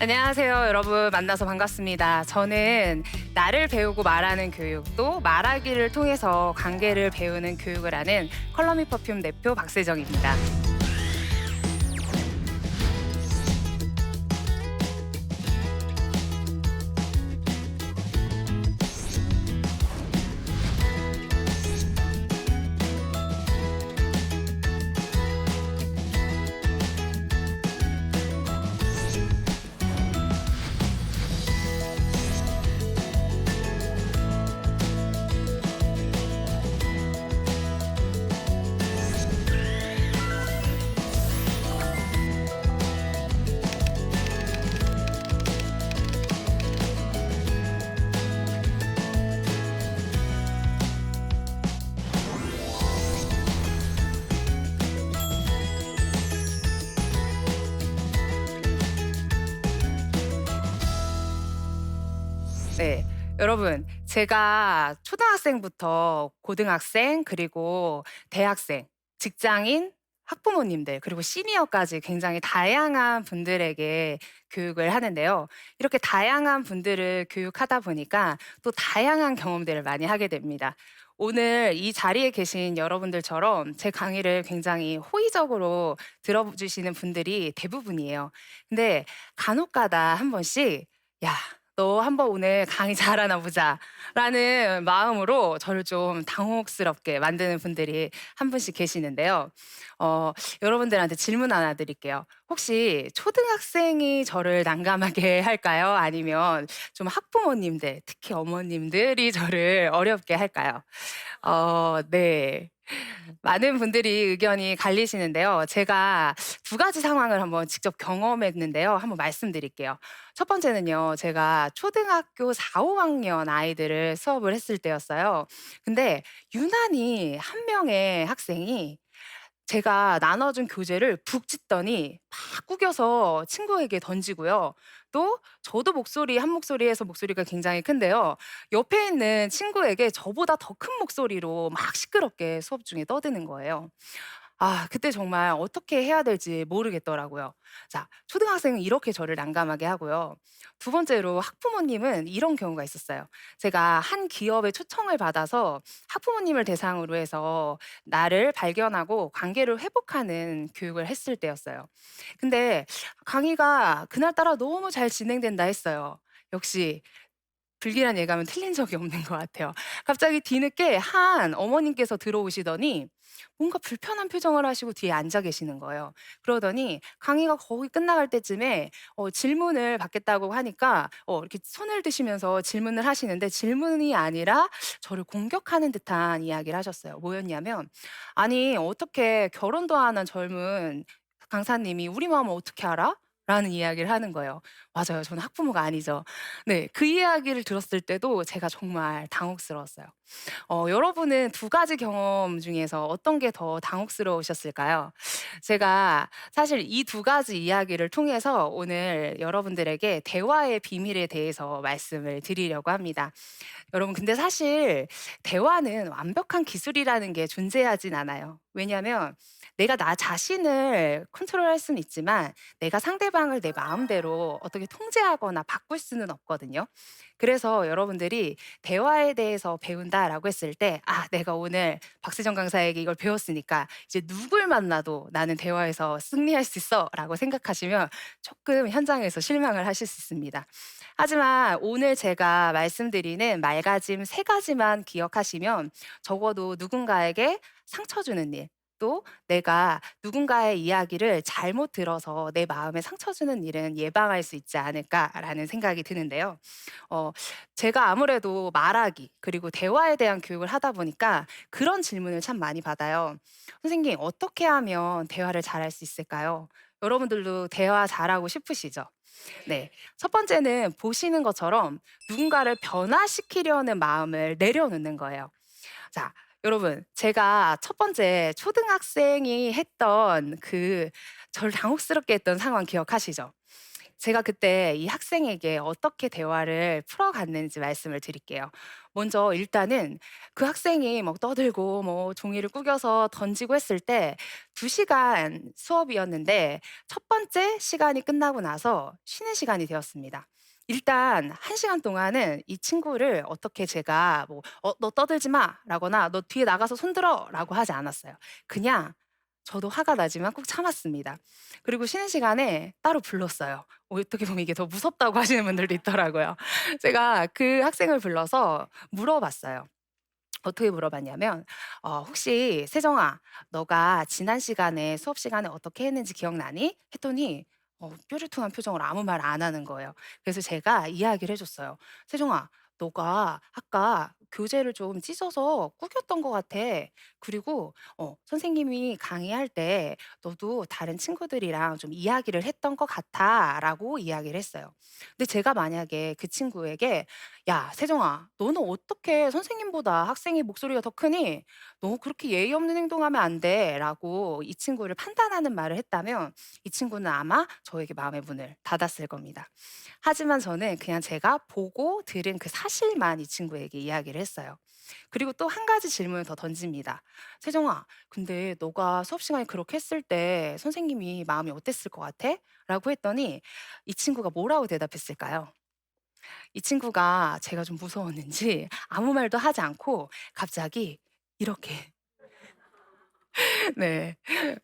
안녕하세요, 여러분. 만나서 반갑습니다. 저는 나를 배우고 말하는 교육, 또 말하기를 통해서 관계를 배우는 교육을 하는 컬러미 퍼퓸 대표 박세정입니다. 네. 여러분, 제가 초등학생부터 고등학생, 그리고 대학생, 직장인, 학부모님들, 그리고 시니어까지 굉장히 다양한 분들에게 교육을 하는데요. 이렇게 다양한 분들을 교육하다 보니까 또 다양한 경험들을 많이 하게 됩니다. 오늘 이 자리에 계신 여러분들처럼 제 강의를 굉장히 호의적으로 들어주시는 분들이 대부분이에요. 근데 간혹 가다 한 번씩, 야, 너 한번 오늘 강의 잘하나 보자라는 마음으로 저를 좀 당혹스럽게 만드는 분들이 한 분씩 계시는데요. 어, 여러분들한테 질문 하나 드릴게요. 혹시 초등학생이 저를 난감하게 할까요? 아니면 좀 학부모님들, 특히 어머님들이 저를 어렵게 할까요? 네. 많은 분들이 의견이 갈리시는데요. 제가 두 가지 상황을 한번 직접 경험했는데요. 한번 말씀드릴게요. 첫 번째는요. 제가 초등학교 4-5학년 아이들을 수업을 했을 때였어요. 근데 유난히 한 명의 학생이 제가 나눠준 교재를 북 찢더니 막 구겨서 친구에게 던지고요. 또 저도 한 목소리에서 목소리가 굉장히 큰데요. 옆에 있는 친구에게 저보다 더 큰 목소리로 막 시끄럽게 수업 중에 떠드는 거예요. 그때 정말 어떻게 해야 될지 모르겠더라고요. 자, 초등학생은 이렇게 저를 난감하게 하고요. 두 번째로 학부모님은 이런 경우가 있었어요. 제가 한 기업의 초청을 받아서 학부모님을 대상으로 해서 나를 발견하고 관계를 회복하는 교육을 했을 때였어요. 근데 강의가 그날따라 너무 잘 진행된다 했어요. 역시 불길한 예감은 틀린 적이 없는 것 같아요. 갑자기 뒤늦게 한 어머님께서 들어오시더니 뭔가 불편한 표정을 하시고 뒤에 앉아 계시는 거예요. 그러더니 강의가 거의 끝나갈 때쯤에 질문을 받겠다고 하니까 이렇게 손을 드시면서 질문을 하시는데 질문이 아니라 저를 공격하는 듯한 이야기를 하셨어요. 뭐였냐면 "아니 어떻게 결혼도 안 한 젊은 강사님이 우리 마음을 어떻게 알아?" 라는 이야기를 하는 거예요. 맞아요. 저는 학부모가 아니죠. 네. 그 이야기를 들었을 때도 제가 정말 당혹스러웠어요. 여러분은 두 가지 경험 중에서 어떤 게 더 당혹스러우셨을까요? 제가 사실 이 두 가지 이야기를 통해서 오늘 여러분들에게 대화의 비밀에 대해서 말씀을 드리려고 합니다. 여러분, 근데 사실 대화는 완벽한 기술이라는 게 존재하진 않아요. 왜냐하면 내가 나 자신을 컨트롤할 수는 있지만 내가 상대방을 내 마음대로 어떻게 통제하거나 바꿀 수는 없거든요. 그래서 여러분들이 대화에 대해서 배운다라고 했을 때, 내가 오늘 박세정 강사에게 이걸 배웠으니까 이제 누굴 만나도 나는 대화에서 승리할 수 있어라고 생각하시면 조금 현장에서 실망을 하실 수 있습니다. 하지만 오늘 제가 말씀드리는 말가짐 세 가지만 기억하시면 적어도 누군가에게 상처 주는 일, 또 내가 누군가의 이야기를 잘못 들어서 내 마음에 상처 주는 일은 예방할 수 있지 않을까라는 생각이 드는데요. 어, 제가 아무래도 말하기, 그리고 대화에 대한 교육을 하다 보니까 그런 질문을 참 많이 받아요. 선생님, 어떻게 하면 대화를 잘할 수 있을까요? 여러분들도 대화 잘하고 싶으시죠? 네. 첫 번째는 보시는 것처럼 누군가를 변화시키려는 마음을 내려놓는 거예요. 자, 여러분, 제가 첫 번째 초등학생이 했던 저를 당혹스럽게 했던 상황 기억하시죠? 제가 그때 이 학생에게 어떻게 대화를 풀어갔는지 말씀을 드릴게요. 먼저 일단은 그 학생이 막 떠들고 뭐 종이를 구겨서 던지고 했을 때 2시간 수업이었는데 첫 번째 시간이 끝나고 나서 쉬는 시간이 되었습니다. 일단 1시간 동안은 이 친구를 어떻게 제가 뭐 "너 떠들지 마."라거나 "너 뒤에 나가서 손 들어."라고 하지 않았어요. 그냥 저도 화가 나지만 꾹 참았습니다. 그리고 쉬는 시간에 따로 불렀어요. 어떻게 보면 이게 더 무섭다고 하시는 분들도 있더라고요. 제가 그 학생을 불러서 물어봤어요. 어떻게 물어봤냐면 "혹시 세정아, 너가 지난 시간에 수업 시간에 어떻게 했는지 기억나니?" 했더니 뾰루퉁한 표정으로 아무 말 안 하는 거예요. 그래서 제가 이야기를 해 줬어요. "세정아, 너가 아까 교재를 좀 찢어서 구겼던 것 같아. 그리고 선생님이 강의할 때 너도 다른 친구들이랑 좀 이야기를 했던 것 같아."라고 이야기를 했어요. 근데 제가 만약에 그 친구에게 "야, 세정아, 너는 어떻게 선생님보다 학생이 목소리가 더 크니? 너 그렇게 예의 없는 행동하면 안 돼."라고 이 친구를 판단하는 말을 했다면 이 친구는 아마 저에게 마음의 문을 닫았을 겁니다. 하지만 저는 그냥 제가 보고 들은 그 사실만 이 친구에게 이야기를 했어요. 그리고 또 한 가지 질문을 더 던집니다. "세정아, 근데 너가 수업 시간에 그렇게 했을 때 선생님이 마음이 어땠을 것 같아?" 라고 했더니 이 친구가 뭐라고 대답했을까요? 이 친구가 제가 좀 무서웠는지 아무 말도 하지 않고 갑자기 이렇게 네.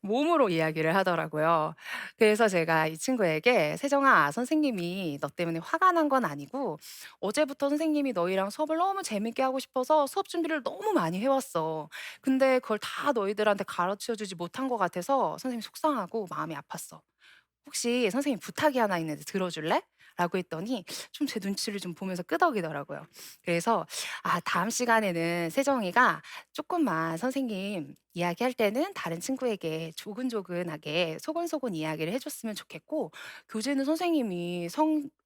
몸으로 이야기를 하더라고요. 그래서 제가 이 친구에게 "세정아, 선생님이 너 때문에 화가 난 건 아니고 어제부터 선생님이 너희랑 수업을 너무 재밌게 하고 싶어서 수업 준비를 너무 많이 해 왔어. 근데 그걸 다 너희들한테 가르쳐 주지 못한 것 같아서 선생님이 속상하고 마음이 아팠어. "혹시 선생님 부탁이 하나 있는데 들어줄래?" 라고 했더니 좀 제 눈치를 좀 보면서 끄덕이더라고요. 그래서 다음 시간에는 세정이가 조금만 선생님 이야기할 때는 다른 친구에게 조근조근하게 소곤소곤 이야기를 해 줬으면 좋겠고 교재는 선생님이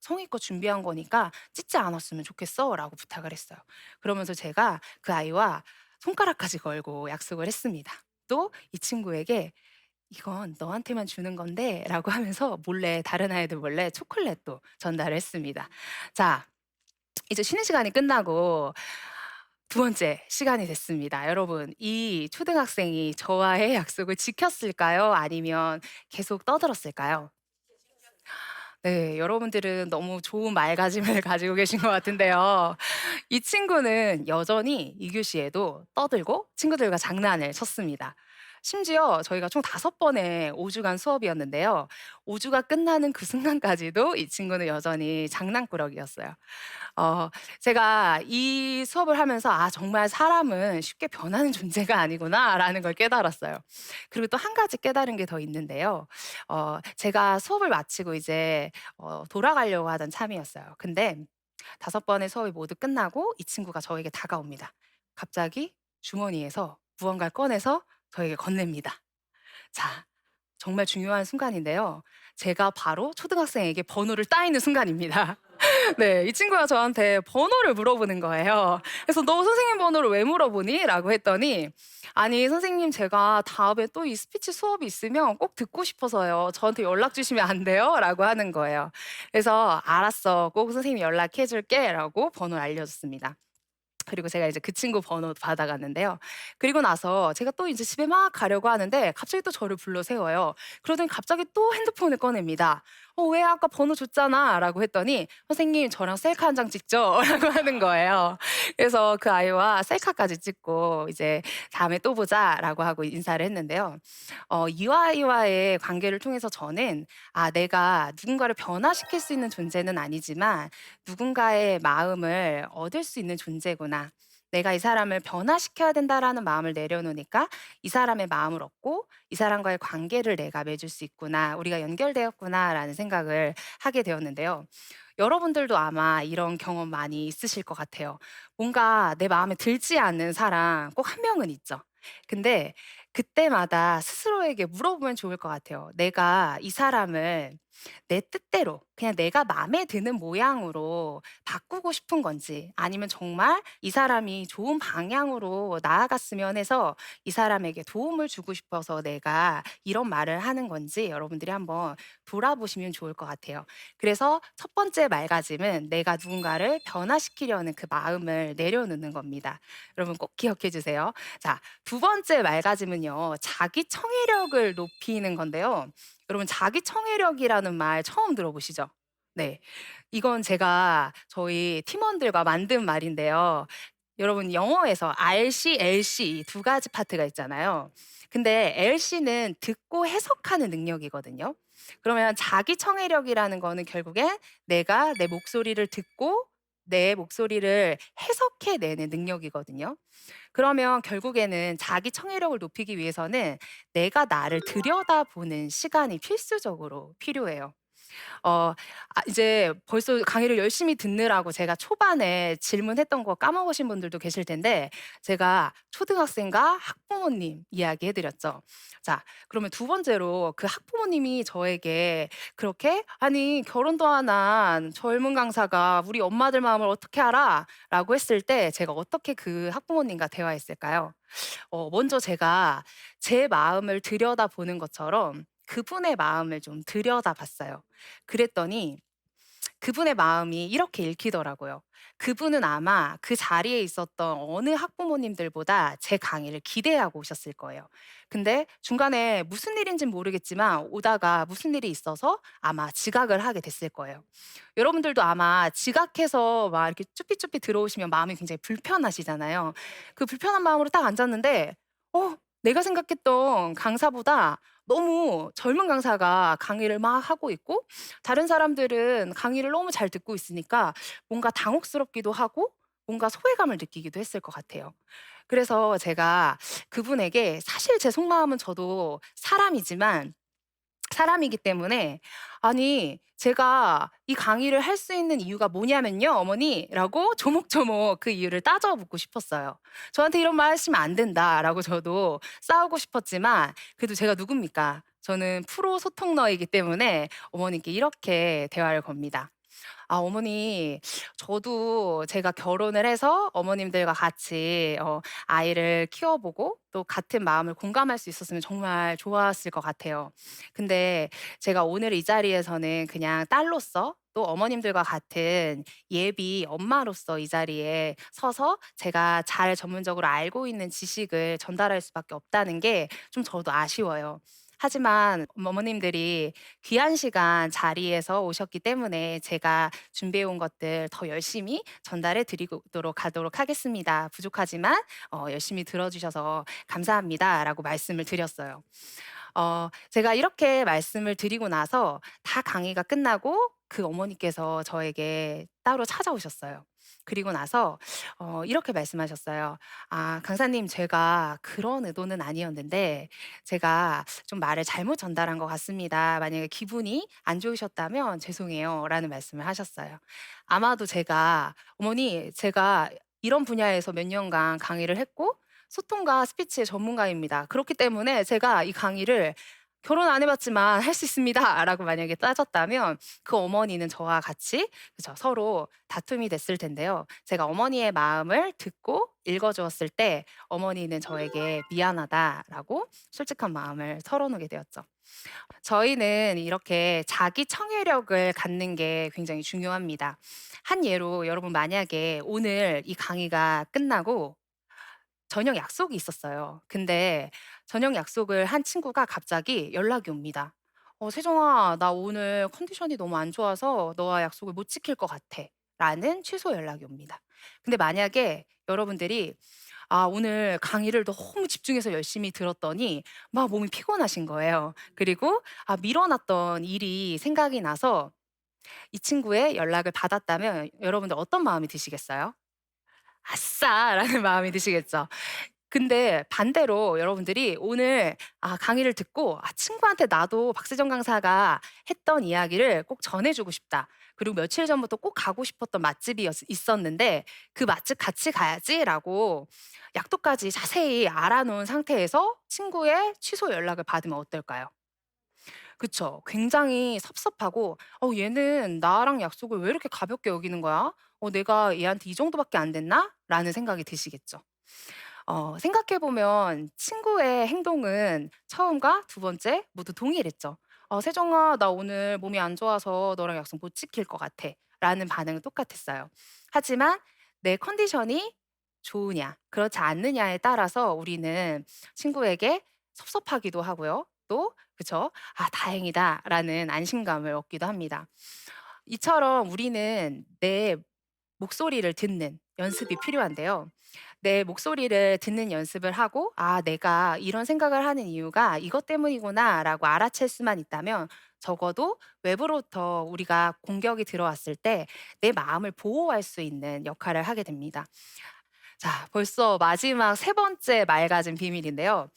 성의껏 준비한 거니까 찢지 않았으면 좋겠어."라고 부탁을 했어요. 그러면서 제가 그 아이와 손가락까지 걸고 약속을 했습니다. 또 이 친구에게 "이건 너한테만 주는 건데."라고 하면서 몰래 다른 아이들 몰래 초콜릿도 전달을 했습니다. 자, 이제 쉬는 시간이 끝나고 두 번째 시간이 됐습니다. 여러분, 이 초등학생이 저와의 약속을 지켰을까요? 아니면 계속 떠들었을까요? 네. 여러분들은 너무 좋은 마음가짐을 가지고 계신 것 같은데요. 이 친구는 여전히 2 교시에도 떠들고 친구들과 장난을 쳤습니다. 심지어 저희가 총 5번의 5 주간 수업이었는데요. 5 주가 끝나는 그 순간까지도 이 친구는 여전히 장난꾸러기였어요. 어 제가 이 수업을 하면서 '아, 정말 사람은 쉽게 변하는 존재가 아니구나.'라는 걸 깨달았어요. 그리고 또 한 가지 깨달은 게 더 있는데요. 제가 수업을 마치고 이제 돌아가려고 하던 참이었어요. 근데 5번의 수업이 모두 끝나고 이 친구가 저에게 다가옵니다. 갑자기 주머니에서 무언가를 꺼내서 저에게 건넵니다. 자, 정말 중요한 순간인데요. 제가 바로 초등학생에게 번호를 따이는 순간입니다. 네. 이 친구가 저한테 번호를 물어보는 거예요. 그래서 "너 선생님 번호를 왜 물어보니?" 라고 했더니 "아니 선생님, 제가 다음에 또 이 스피치 수업이 있으면 꼭 듣고 싶어서요. 저한테 연락 주시면 안 돼요?" 라고 하는 거예요. 그래서 "알았어. 꼭 선생님이 연락해 줄게." 라고 번호를 알려줬습니다. 그리고 제가 이제 그 친구 번호 받아갔는데요. 그리고 나서 제가 또 이제 집에 막 가려고 하는데 갑자기 또 저를 불러 세워요. 그러더니 갑자기 또 핸드폰을 꺼냅니다. 왜 아까 번호 줬잖아."라고 했더니 "선생님, 저랑 셀카 한 장 찍죠." 라고 하는 거예요. 그래서 그 아이와 셀카까지 찍고 이제 "다음에 또 보자."라고 하고 인사를 했는데요. 이 아이와의 관계를 통해서 저는 내가 누군가를 변화시킬 수 있는 존재는 아니지만 누군가의 마음을 얻을 수 있는 존재구나. 내가 이 사람을 변화시켜야 된다라는 마음을 내려놓으니까 이 사람의 마음을 얻고 이 사람과의 관계를 내가 맺을 수 있구나. 우리가 연결되었구나라는 생각을 하게 되었는데요. 여러분들도 아마 이런 경험 많이 있으실 것 같아요. 뭔가 내 마음에 들지 않는 사람 꼭 한 명은 있죠. 근데 그때마다 스스로에게 물어보면 좋을 것 같아요. 내가 이 사람을 내 뜻대로 그냥 내가 마음에 드는 모양으로 바꾸고 싶은 건지, 아니면 정말 이 사람이 좋은 방향으로 나아갔으면 해서 이 사람에게 도움을 주고 싶어서 내가 이런 말을 하는 건지 여러분들이 한번 돌아보시면 좋을 것 같아요. 그래서 첫 번째 말가짐은 내가 누군가를 변화시키려는 그 마음을 내려놓는 겁니다. 여러분 꼭 기억해 주세요. 자, 두 번째 말가짐은요, 자기 청해력을 높이는 건데요. 여러분 자기 청해력이라는 말 처음 들어보시죠? 네. 이건 제가 저희 팀원들과 만든 말인데요. 여러분 영어에서 RC, LC 두 가지 파트가 있잖아요. 근데 LC는 듣고 해석하는 능력이거든요. 그러면 자기 청해력이라는 거는 결국엔 내가 내 목소리를 듣고 내 목소리를 해석해 내는 능력이거든요. 그러면 결국에는 자기 청해력을 높이기 위해서는 내가 나를 들여다보는 시간이 필수적으로 필요해요. 이제 벌써 강의를 열심히 듣느라고 제가 초반에 질문했던 거 까먹으신 분들도 계실 텐데, 제가 초등학생과 학부모님 이야기해 드렸죠. 자, 그러면 두 번째로 그 학부모님이 저에게 그렇게 "아니 결혼도 안 한 젊은 강사가 우리 엄마들 마음을 어떻게 알아?" 라고 했을 때 제가 어떻게 그 학부모님과 대화했을까요? 먼저 제가 제 마음을 들여다보는 것처럼 그분의 마음을 좀 들여다봤어요. 그랬더니 그분의 마음이 이렇게 읽히더라고요. 그분은 아마 그 자리에 있었던 어느 학부모님들보다 제 강의를 기대하고 오셨을 거예요. 근데 중간에 무슨 일인진 모르겠지만 오다가 무슨 일이 있어서 아마 지각을 하게 됐을 거예요. 여러분들도 아마 지각해서 막 이렇게 쭈삣쭈삣 들어오시면 마음이 굉장히 불편하시잖아요. 그 불편한 마음으로 딱 앉았는데 내가 생각했던 강사보다 너무 젊은 강사가 강의를 막 하고 있고, 다른 사람들은 강의를 너무 잘 듣고 있으니까 뭔가 당혹스럽기도 하고 뭔가 소외감을 느끼기도 했을 것 같아요. 그래서 제가 그분에게, 사실 제 속마음은 저도 사람이지만 사람이기 때문에 "아니 제가 이 강의를 할 수 있는 이유가 뭐냐면요 어머니."라고 조목조목 그 이유를 따져 묻고 싶었어요. "저한테 이런 말 하시면 안 된다."라고 저도 싸우고 싶었지만, 그래도 제가 누굽니까? 저는 프로 소통러이기 때문에 어머님께 이렇게 대화를 겁니다. 어머니, 저도 제가 결혼을 해서 어머님들과 같이 아이를 키워보고 또 같은 마음을 공감할 수 있었으면 정말 좋았을 것 같아요. 근데 제가 오늘 이 자리에서는 그냥 딸로서 또 어머님들과 같은 예비 엄마로서 이 자리에 서서 제가 잘 전문적으로 알고 있는 지식을 전달할 수밖에 없다는 게 좀 저도 아쉬워요. 하지만 어머님들이 귀한 시간 자리에서 오셨기 때문에 제가 준비해 온 것들 더 열심히 전달해 드리도록 하도록 하겠습니다. 부족하지만 열심히 들어주셔서 감사합니다라고 말씀을 드렸어요. 제가 이렇게 말씀을 드리고 나서 다 강의가 끝나고 그 어머니께서 저에게 따로 찾아오셨어요. 그리고 나서 이렇게 말씀하셨어요. "아 강사님, 제가 그런 의도는 아니었는데 제가 좀 말을 잘못 전달한 것 같습니다. 만약에 기분이 안 좋으셨다면 죄송해요."라는 말씀을 하셨어요. 아마도 제가 "어머니, 제가 이런 분야에서 몇 년간 강의를 했고 소통과 스피치의 전문가입니다. 그렇기 때문에 제가 이 강의를 결혼 안 해 봤지만 할 수 있습니다."라고 만약에 따졌다면 그 어머니는 저와 같이, 그죠, 서로 다툼이 됐을 텐데요. 제가 어머니의 마음을 듣고 읽어 주었을 때 어머니는 저에게 "미안하다."라고 솔직한 마음을 털어놓게 되었죠. 저희는 이렇게 자기 청해력을 갖는 게 굉장히 중요합니다. 한 예로, 여러분 만약에 오늘 이 강의가 끝나고 저녁 약속이 있었어요. 근데 저녁 약속을 한 친구가 갑자기 연락이 옵니다. 세정아, 나 오늘 컨디션이 너무 안 좋아서 너와 약속을 못 지킬 것 같아." 라는 취소 연락이 옵니다. 근데 만약에 여러분들이 오늘 강의를 너무 집중해서 열심히 들었더니 막 몸이 피곤하신 거예요. 그리고 미뤄놨던 일이 생각이 나서 이 친구의 연락을 받았다면 여러분들 어떤 마음이 드시겠어요? "아싸!"라는 마음이 드시겠죠. 근데 반대로 여러분들이 오늘 강의를 듣고 '친구한테 나도 박세정 강사가 했던 이야기를 꼭 전해 주고 싶다. 그리고 며칠 전부터 꼭 가고 싶었던 맛집이 있었는데 그 맛집 같이 가야지.'라고 약도까지 자세히 알아 놓은 상태에서 친구의 취소 연락을 받으면 어떨까요? 그쵸. 굉장히 섭섭하고 '얘는 나랑 약속을 왜 이렇게 가볍게 여기는 거야? 내가 얘한테 이 정도밖에 안 됐나?'라는 생각이 드시겠죠. 생각해 보면 친구의 행동은 처음과 두 번째 모두 동일했죠. "세정아, 나 오늘 몸이 안 좋아서 너랑 약속 못 지킬 것 같아." 라는 반응은 똑같았어요. 하지만 내 컨디션이 좋으냐 그렇지 않느냐에 따라서 우리는 친구에게 섭섭하기도 하고요. 또 그쵸. '아 다행이다.'라는 안심감을 얻기도 합니다. 이처럼 우리는 내 목소리를 듣는 연습이 필요한데요. 내 목소리를 듣는 연습을 하고 '아 내가 이런 생각을 하는 이유가 이것 때문이구나.'라고 알아챌 수만 있다면 적어도 외부로부터 우리가 공격이 들어왔을 때 내 마음을 보호할 수 있는 역할을 하게 됩니다. 자, 벌써 마지막 세 번째 맑아진 비밀인데요.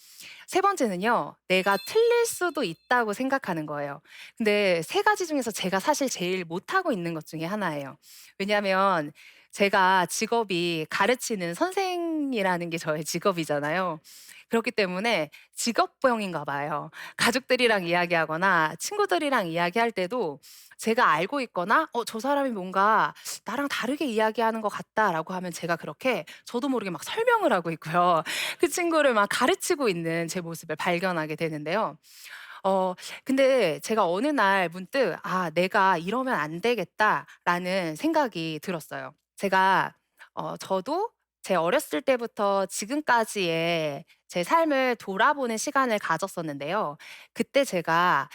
세 번째는요. 내가 틀릴 수도 있다고 생각하는 거예요. 근데 세 가지 중에서 제가 사실 제일 못하고 있는 것 중에 하나예요. 왜냐하면 제가 직업이 가르치는 선생이라는 게 저의 직업이잖아요. 그렇기 때문에 직업병인가 봐요. 가족들이랑 이야기하거나 친구들이랑 이야기할 때도 제가 알고 있거나 저 사람이 뭔가 나랑 다르게 이야기하는 것 같다라고 하면 제가 그렇게 저도 모르게 막 설명을 하고 있고요. 그 친구를 막 가르치고 있는 제 모습을 발견하게 되는데요. 어 근데 제가 어느 날 문득 '아 내가 이러면 안 되겠다.'라는 생각이 들었어요. 제가 저도 제 어렸을 때부터 지금까지의 제 삶을 돌아보는 시간을 가졌었는데요. 그때 제가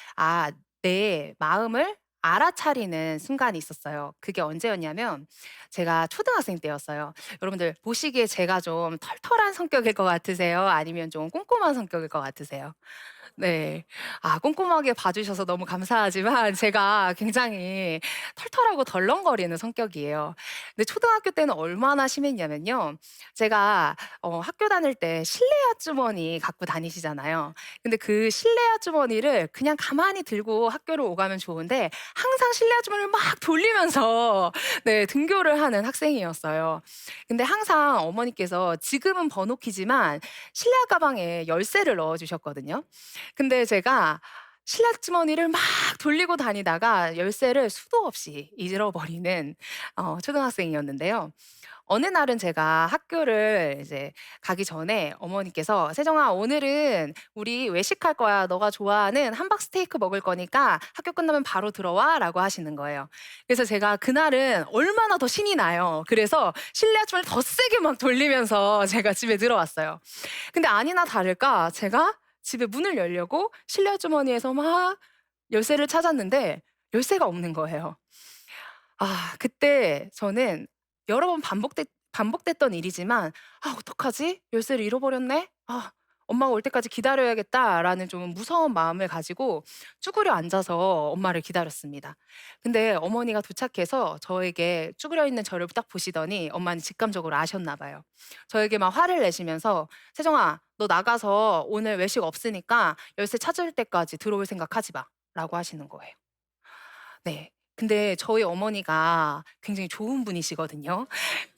내 마음을 알아차리는 순간이 있었어요. 그게 언제였냐면 제가 초등학생 때였어요. 여러분들 보시기에 제가 좀 털털한 성격일 것 같으세요? 아니면 좀 꼼꼼한 성격일 것 같으세요? 네. 꼼꼼하게 봐 주셔서 너무 감사하지만 제가 굉장히 털털하고 덜렁거리는 성격이에요. 근데 초등학교 때는 얼마나 심했냐면요. 제가 학교 다닐 때 실내 아주머니 갖고 다니시잖아요. 근데 그 실내 아주머니를 그냥 가만히 들고 학교를 오가면 좋은데 항상 실내 아주머니를 막 돌리면서 네 등교를 하는 학생이었어요. 근데 항상 어머니께서 지금은 번호키지만 실내 가방에 열쇠를 넣어 주셨거든요. 근데 제가 실내 주머니를 막 돌리고 다니다가 열쇠를 수도 없이 잃어버리는 초등학생이었는데요. 어느 날은 제가 학교를 이제 가기 전에 어머니께서 "세정아 오늘은 우리 외식할 거야. 너가 좋아하는 함박 스테이크 먹을 거니까 학교 끝나면 바로 들어와."라고 하시는 거예요. 그래서 제가 그날은 얼마나 더 신이 나요. 그래서 실내 주머니를 더 세게 막 돌리면서 제가 집에 들어왔어요. 근데 아니나 다를까 제가 집에 문을 열려고 실내 주머니에서 막 열쇠를 찾았는데 열쇠가 없는 거예요. 그때 저는 여러 번 반복됐던 일이지만 '아 어떡하지? 열쇠를 잃어버렸네. 엄마가 올 때까지 기다려야겠다.'라는 좀 무서운 마음을 가지고 쭈그려 앉아서 엄마를 기다렸습니다. 근데 어머니가 도착해서 저에게 쭈그려 있는 저를 딱 보시더니 엄마는 직감적으로 아셨나 봐요. 저에게 막 화를 내시면서 "세정아 너 나가서 오늘 외식 없으니까 열쇠 찾을 때까지 들어올 생각하지 마."라고 하시는 거예요. 네. 근데 저희 어머니가 굉장히 좋은 분이시거든요.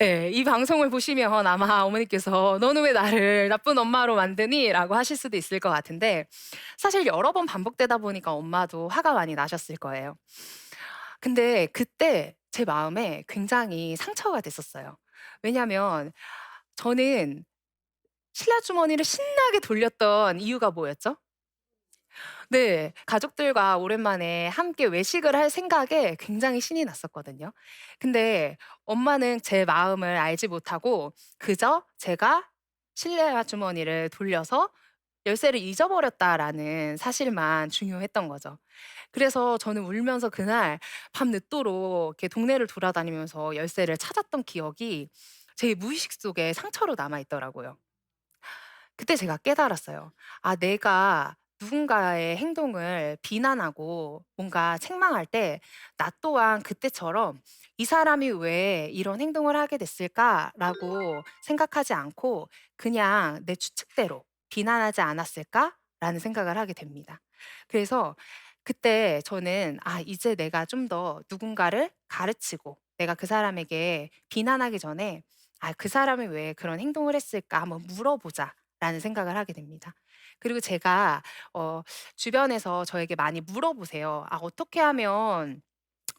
예. 이 방송을 보시면 아마 어머니께서 "너는 왜 나를 나쁜 엄마로 만드니?"라고 하실 수도 있을 것 같은데 사실 여러 번 반복되다 보니까 엄마도 화가 많이 나셨을 거예요. 근데 그때 제 마음에 굉장히 상처가 됐었어요. 왜냐하면 저는 신라 주머니를 신나게 돌렸던 이유가 뭐였죠? 네. 가족들과 오랜만에 함께 외식을 할 생각에 굉장히 신이 났었거든요. 근데 엄마는 제 마음을 알지 못하고 그저 제가 실내 주머니를 돌려서 열쇠를 잊어버렸다라는 사실만 중요했던 거죠. 그래서 저는 울면서 그날 밤늦도록 이렇게 동네를 돌아다니면서 열쇠를 찾았던 기억이 제 무의식 속에 상처로 남아 있더라고요. 그때 제가 깨달았어요. 내가 누군가의 행동을 비난하고 뭔가 책망할 때 나 또한 그때처럼 '이 사람이 왜 이런 행동을 하게 됐을까?'라고 생각하지 않고 그냥 내 추측대로 '비난하지 않았을까?'라는 생각을 하게 됩니다. 그래서 그때 저는 이제 내가 좀 더 누군가를 가르치고 내가 그 사람에게 비난하기 전에 '그 사람이 왜 그런 행동을 했을까? 한번 물어보자.' 라는 생각을 하게 됩니다. 그리고 제가 어 주변에서 저에게 많이 물어보세요. "아 어떻게 하면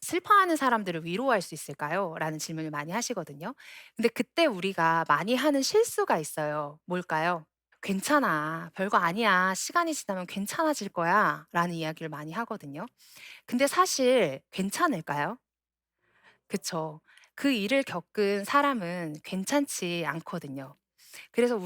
슬퍼하는 사람들을 위로할 수 있을까요?" 라는 질문을 많이 하시거든요. 근데 그때 우리가 많이 하는 실수가 있어요. 뭘까요? "괜찮아. 별거 아니야. 시간이 지나면 괜찮아질 거야." 라는 이야기를 많이 하거든요. 근데 사실 괜찮을까요? 그쵸. 그 일을 겪은 사람은 괜찮지 않거든요. 그래서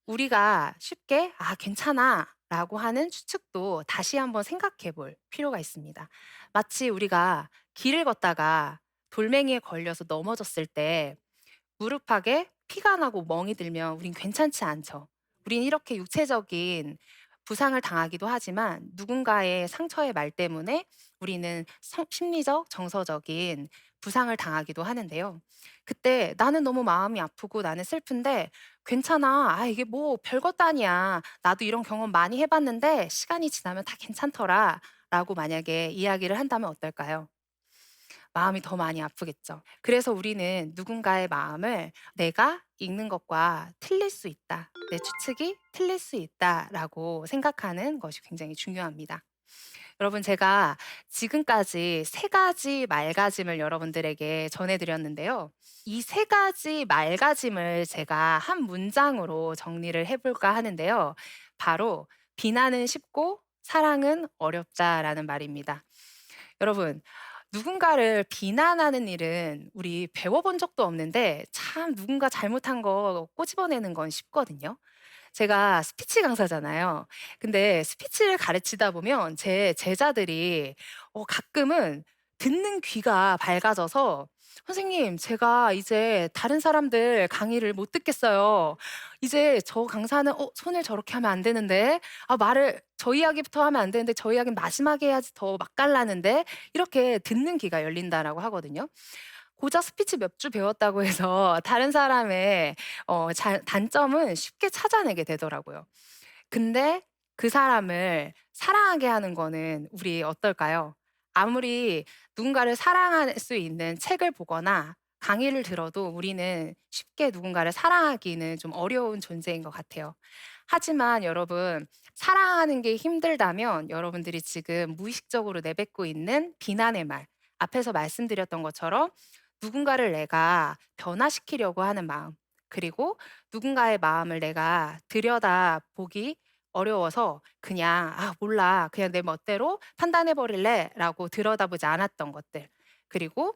우리가 쉽게 '아 괜찮아.' 라고 하는 추측도 다시 한번 생각해 볼 필요가 있습니다. 마치 우리가 길을 걷다가 돌멩이에 걸려서 넘어졌을 때 무릎팍에 피가 나고 멍이 들면 우린 괜찮지 않죠. 우린 이렇게 육체적인 부상을 당하기도 하지만 누군가의 상처의 말 때문에 우리는 심리적, 정서적인 부상을 당하기도 하는데요. 그때 나는 너무 마음이 아프고 나는 슬픈데 괜찮아. 아, 이게 뭐 별것도 아니야. 나도 이런 경험 많이 해봤는데 시간이 지나면 다 괜찮더라. 라고 만약에 이야기를 한다면 어떨까요? 마음이 더 많이 아프겠죠. 그래서 우리는 누군가의 마음을 '내가 읽는 것과 틀릴 수 있다. 내 추측이 틀릴 수 있다.'라고 생각하는 것이 굉장히 중요합니다. 여러분 제가 지금까지 세 가지 말가짐을 여러분들에게 전해 드렸는데요. 이 세 가지 말가짐을 제가 한 문장으로 정리를 해 볼까 하는데요. 바로 "비난은 쉽고 사랑은 어렵다."라는 말입니다. 여러분, 누군가를 비난하는 일은 우리 배워본 적도 없는데 참 누군가 잘못한 거 꼬집어내는 건 쉽거든요. 제가 스피치 강사잖아요. 근데 스피치를 가르치다 보면 제 제자들이 가끔은 듣는 귀가 밝아져서 "선생님, 제가 이제 다른 사람들 강의를 못 듣겠어요. 이제 저 강사는 손을 저렇게 하면 안 되는데. 아, 말을 저 이야기부터 하면 안 되는데 저 이야기는 마지막에 해야지 더 맛깔나는데." 이렇게 듣는 귀가 열린다라고 하거든요. 고작 스피치 몇 주 배웠다고 해서 다른 사람의 단점은 쉽게 찾아내게 되더라고요. 근데 그 사람을 사랑하게 하는 거는 우리 어떨까요? 아무리 누군가를 사랑할 수 있는 책을 보거나 강의를 들어도 우리는 쉽게 누군가를 사랑하기는 좀 어려운 존재인 것 같아요. 하지만 여러분, 사랑하는 게 힘들다면 여러분들이 지금 무의식적으로 내뱉고 있는 비난의 말, 앞에서 말씀드렸던 것처럼 누군가를 내가 변화시키려고 하는 마음, 그리고 누군가의 마음을 내가 들여다보기 어려워서 그냥 '아 몰라. 그냥 내 멋대로 판단해 버릴래.'라고 들여다보지 않았던 것들. 그리고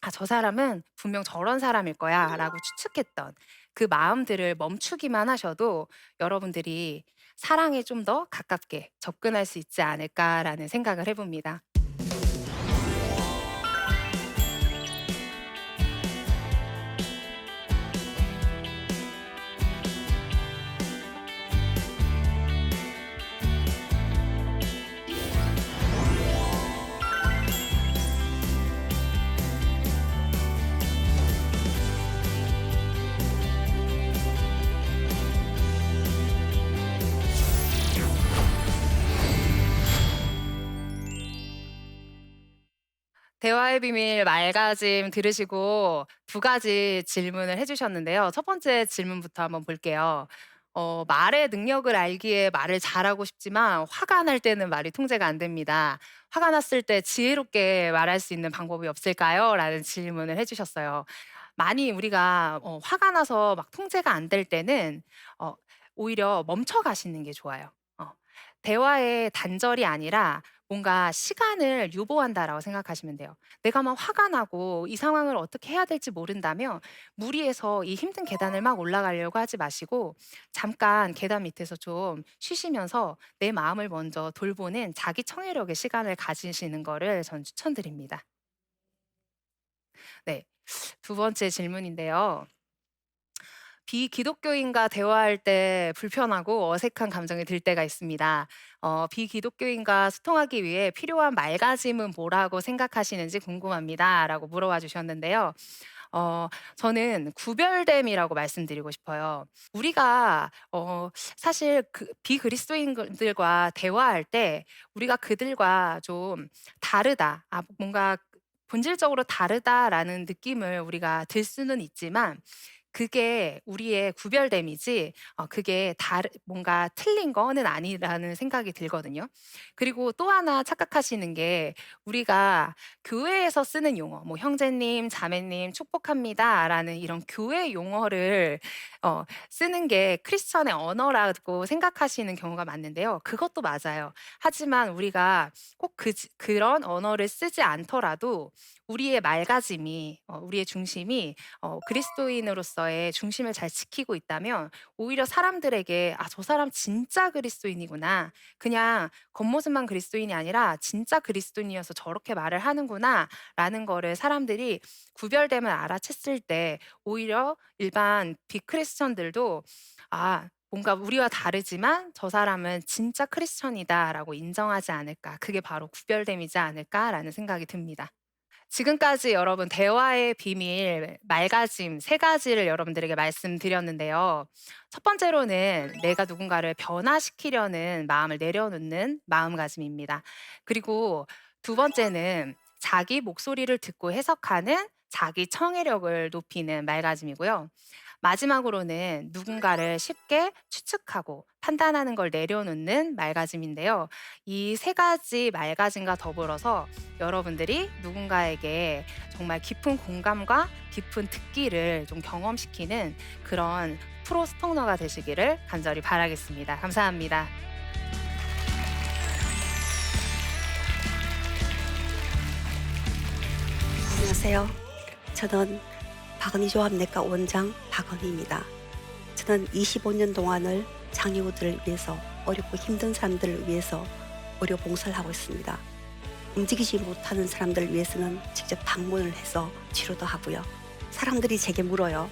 '아 저 사람은 분명 저런 사람일 거야.'라고 추측했던 그 마음들을 멈추기만 하셔도 여러분들이 '사랑에 좀 더 가깝게 접근할 수 있지 않을까.'라는 생각을 해 봅니다. 대화의 비밀 맑아짐 들으시고 두 가지 질문을 해 주셨는데요. 첫 번째 질문부터 한번 볼게요. "말의 능력을 알기에 말을 잘하고 싶지만 화가 날 때는 말이 통제가 안 됩니다. 화가 났을 때 지혜롭게 말할 수 있는 방법이 없을까요?" 라는 질문을 해 주셨어요. 많이 우리가 화가 나서 막 통제가 안 될 때는 어 오히려 멈춰 가시는 게 좋아요. 대화의 단절이 아니라 뭔가 시간을 유보한다라고 생각하시면 돼요. 내가 막 화가 나고 이 상황을 어떻게 해야 될지 모른다면 무리해서 이 힘든 계단을 막 올라가려고 하지 마시고 잠깐 계단 밑에서 좀 쉬시면서 내 마음을 먼저 돌보는 자기 청해력의 시간을 가지시는 거를 전 추천드립니다. 네. 두 번째 질문인데요. 비기독교인과 대화할 때 불편하고 어색한 감정이 들 때가 있습니다. 비기독교인과 소통하기 위해 필요한 말가짐은 뭐라고 생각하시는지 궁금합니다. 라고 물어봐 주셨는데요. 저는 구별됨이라고 말씀드리고 싶어요. 우리가 사실 그 비그리스도인들과 대화할 때 우리가 그들과 좀 다르다. 뭔가 본질적으로 다르다라는 느낌을 우리가 들 수는 있지만 그게 우리의 구별됨이지 그게 다르 뭔가 틀린 거는 아니라는 생각이 들거든요. 그리고 또 하나 착각하시는 게 우리가 교회에서 쓰는 용어 뭐 "형제님, 자매님 축복합니다."라는 이런 교회 용어를 쓰는 게 크리스천의 언어라고 생각하시는 경우가 많은데요. 그것도 맞아요. 하지만 우리가 꼭 그런 언어를 쓰지 않더라도 우리의 맑아짐이 우리의 중심이 그리스도인으로서의 중심을 잘 지키고 있다면 오히려 사람들에게 '아 저 사람 진짜 그리스도인이구나. 그냥 겉모습만 그리스도인이 아니라 진짜 그리스도인이어서 저렇게 말을 하는구나.'라는 거를 사람들이 구별됨을 알아챘을 때 오히려 일반 비크리스천들도 '아 뭔가 우리와 다르지만 저 사람은 진짜 크리스천이다.'라고 인정하지 않을까. 그게 바로 구별됨이지 않을까라는 생각이 듭니다. 지금까지 여러분 대화의 비밀, 맑아짐 세 가지를 여러분들에게 말씀드렸는데요. 첫 번째로는 내가 누군가를 변화시키려는 마음을 내려놓는 마음가짐입니다. 그리고 두 번째는 자기 목소리를 듣고 해석하는 자기 청해력을 높이는 맑아짐이고요. 마지막으로는 누군가를 쉽게 추측하고 판단하는 걸 내려놓는 맑아짐인데요. 이 세 가지 맑아짐과 더불어서 여러분들이 누군가에게 정말 깊은 공감과 깊은 듣기를 좀 경험시키는 그런 프로 스토너가 되시기를 간절히 바라겠습니다. 감사합니다. 안녕하세요. 저는 박은희 조합내과 원장 박은희입니다. 저는 25년 동안을 장애우들을 위해서 어렵고 힘든 사람들을 위해서 의료 봉사를 하고 있습니다. 움직이지 못하는 사람들을 위해서는 직접 방문을 해서 치료도 하고요. 사람들이 제게 물어요.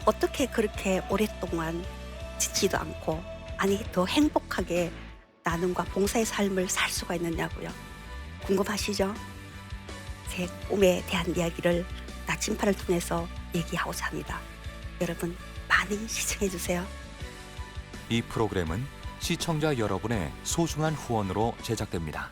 어떻게 그렇게 오랫동안 지치도 않고 더 행복하게 나눔과 봉사의 삶을 살 수가 있느냐고요. 궁금하시죠? 제 꿈에 대한 이야기를 나침판을 통해서 얘기하고자 합니다. 여러분 많이 시청해 주세요. 이 프로그램은 시청자 여러분의 소중한 후원으로 제작됩니다.